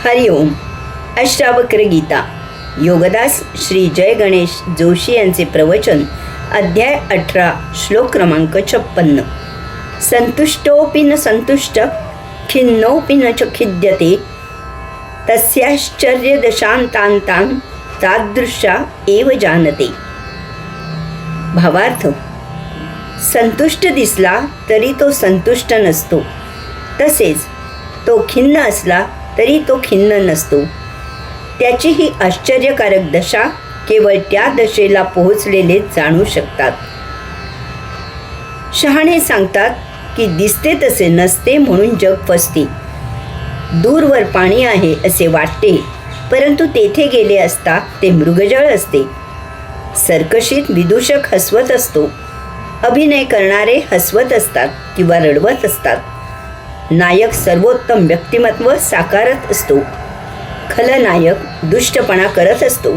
हरिओम. अष्टावक्र गीता. योगदास श्री जय गणेश जोशी यांचे प्रवचन. अध्याय 18, श्लोक क्रमांक 56. संतुष्टोऽपि न संतुष्ट, खिन्नोऽपि न च खिद्यते, तस्याश्चर्यदशान्तान्तां तादृशा एव जानते. भावार्थ: संतुष्ट दिसला तरी तो संतुष्ट नसतो, तसेच तो खिन्न असला तरी तो खिन्न नसतो. त्याची ही आश्चर्यकारक दशा केवळ त्या दशेला पोहोचलेले जाणू शकतात. शहाणे सांगतात की दिसते तसे नसते म्हणून जग फसते. दूरवर पाणी आहे असे वाटते, परंतु तेथे गेले असता ते मृगजळ असते. सर्कशीत विदूषक हसवत असतो, अभिनय करणारे हसवत असतात किंवा रडवत असतात. नायक सर्वोत्तम व्यक्तिमत्व साकारत असतो, खलनायक दुष्टपणा करत असतो.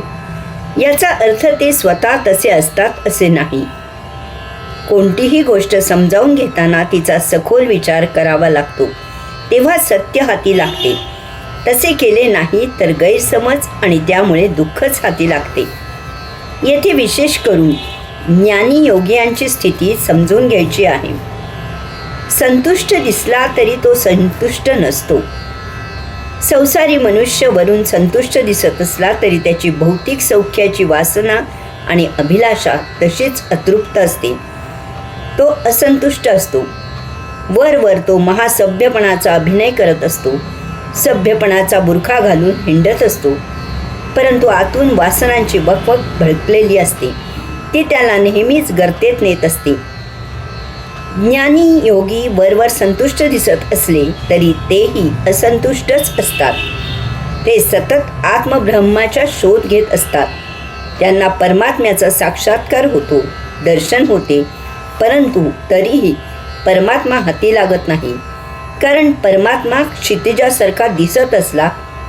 याचा अर्थ ते स्वतः तसे असतात असे नाही. कोणतीही गोष्ट समजावून घेताना तिचा सखोल विचार करावा लागतो, तेव्हा सत्य हाती लागते. तसे केले नाही तर गैरसमज आणि त्यामुळे दुःखच हाती लागते. येथे विशेष करून ज्ञानी योगियांची स्थिती समजून घ्यायची आहे. संतुष्ट दिसला तरी तो संतुष्ट नसतो. संसारी मनुष्य वरून संतुष्ट दिसत असला तरी त्याची भौतिक सौख्याची वासना आणि अभिलाषा तशीच अतृप्त असते. तो असंतुष्ट असतो. वर तो महासभ्यपणाचा अभिनय करत असतो, सभ्यपणाचा बुरखा घालून हिंडत असतो, परंतु आतून वासनांची वकवक भडकलेली असते. ती त्याला नेहमीच गर्तेत नेत असते. ज्ञानी योगी वरवर संतुष्ट दिसत असले तरी तेही असंतुष्टच असतात. ते सतत आत्मब्रह्माचा शोध घेत असतात. त्यांना परमात्म्याचा साक्षात्कार होतो, दर्शन होते, परंतु तरीही परमात्मा हाती लागत नाही. कारण परमात्मा क्षितिजासारखा दिसत असला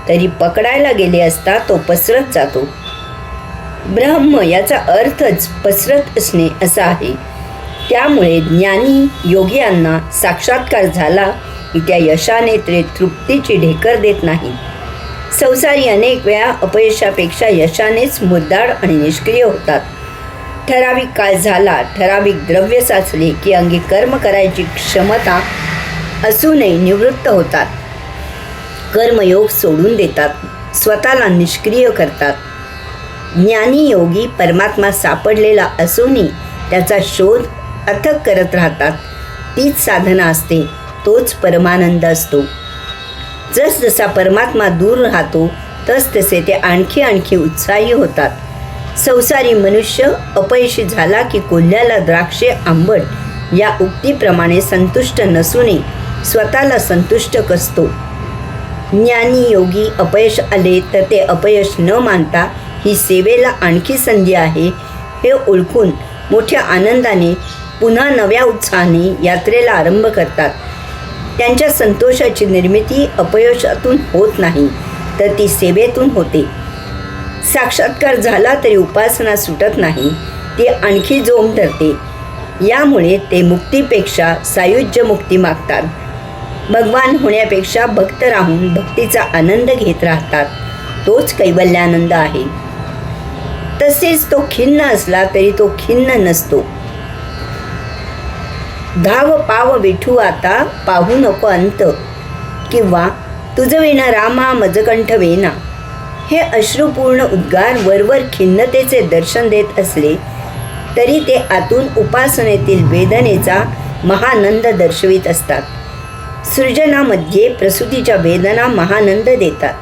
तरी पकडायला गेले असता तो पसरत जातो. ब्रह्म याचा अर्थच पसरत असणे असा आहे. त्यामुळे ज्ञानी योगियांना साक्षात्कार झाला की त्या यशाने ते तृप्तीची ढेकर देत नाही. संसारी अनेक वेळा अपयशापेक्षा यशानेच मुद्दाड आणि निष्क्रिय होतात. ठराविक काळ झाला, ठराविक द्रव्य साचले की अंगी कर्म करायची क्षमता असूनही निवृत्त होतात. कर्मयोग सोडून देतात, स्वतःला निष्क्रिय करतात. ज्ञानी योगी परमात्मा सापडलेला असूनही त्याचा शोध अथक करत राहतात. तीच साधना असते, तोच परमानंद असतो. जसजसा परमात्मा दूर राहतो तसतसे ते आणखी उत्साही होतात. संसारी मनुष्य अपयशी झाला की कोल्ह्याला द्राक्षे आंबट या उक्तीप्रमाणे संतुष्ट नसूनही स्वतःला संतुष्ट कसतो. ज्ञानी योगी अपयश आले तर ते अपयश न मानता ही सेवेला आणखी संधी आहे हे ओळखून मोठ्या आनंदाने पुन्हा नव्या उत्साहाने यात्रेला आरंभ करतात. त्यांच्या संतोषाची निर्मिती अपयशातून होत नाही, तर ती सेवेतून होते. साक्षात्कार झाला तरी उपासना सुटत नाही, ती आणखी जोम धरते. यामुळे ते मुक्तीपेक्षा सायुज्य मुक्ती मागतात. भगवान होण्यापेक्षा भक्त राहून भक्तीचा आनंद घेत राहतात. तोच कैवल्यानंद आहे. तसेच तो खिन्न असला तरी तो खिन्न नसतो. धाव पाव विठू आता पाहू नको अंत, किंवा तुझ विना रामा मजकंठ वेना, हे अश्रुपूर्ण उद्गार वरवर खिन्नतेचे दर्शन देत असले तरी ते आतून उपासनेतील वेदनेचा महानंद दर्शवित असतात. सृजनामध्ये प्रसूतीच्या वेदना महानंद देतात.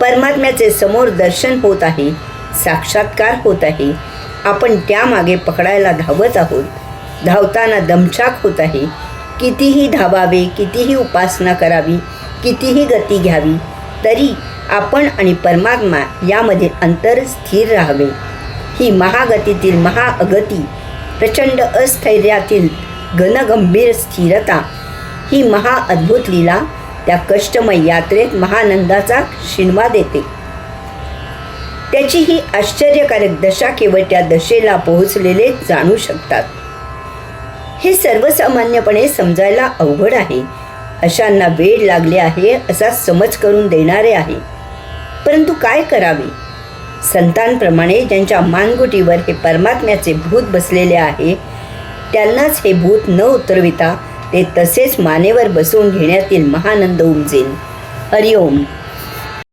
परमात्म्याचे समोर दर्शन होत आहे, साक्षात्कार होत आहे. आपण त्यामागे पकडायला धावत आहोत. धावताना दमछाक होत आहे. कितीही धावावे, कितीही उपासना करावी, कितीही गती घ्यावी, तरी आपण आणि परमात्मा यामध्ये अंतर स्थिर राहावे. ही महागतीतील महाअगती, प्रचंड अस्थैर्यातील घनगंभीर स्थिरता, ही महाअद्भुत लीला त्या कष्टमय यात्रेत महानंदाचा शिणवा देते. त्याची ही आश्चर्यकारक दशा केवळ त्या दशेला पोहोचलेले जाणू शकतात. हे सर्वसामान्यपणे समजायला अवघड आहे. अशांना वेड लागले आहे असा समज करून देणारे आहे. परंतु काय करावे? संतांप्रमाणे ज्यांच्या मानगुटीवर हे परमात्म्याचे भूत बसलेले आहे, त्यांनाच हे भूत न उतरविता ते तसेच मानेवर बसवून घेण्यातील महानंद उमजेल. हरिओम.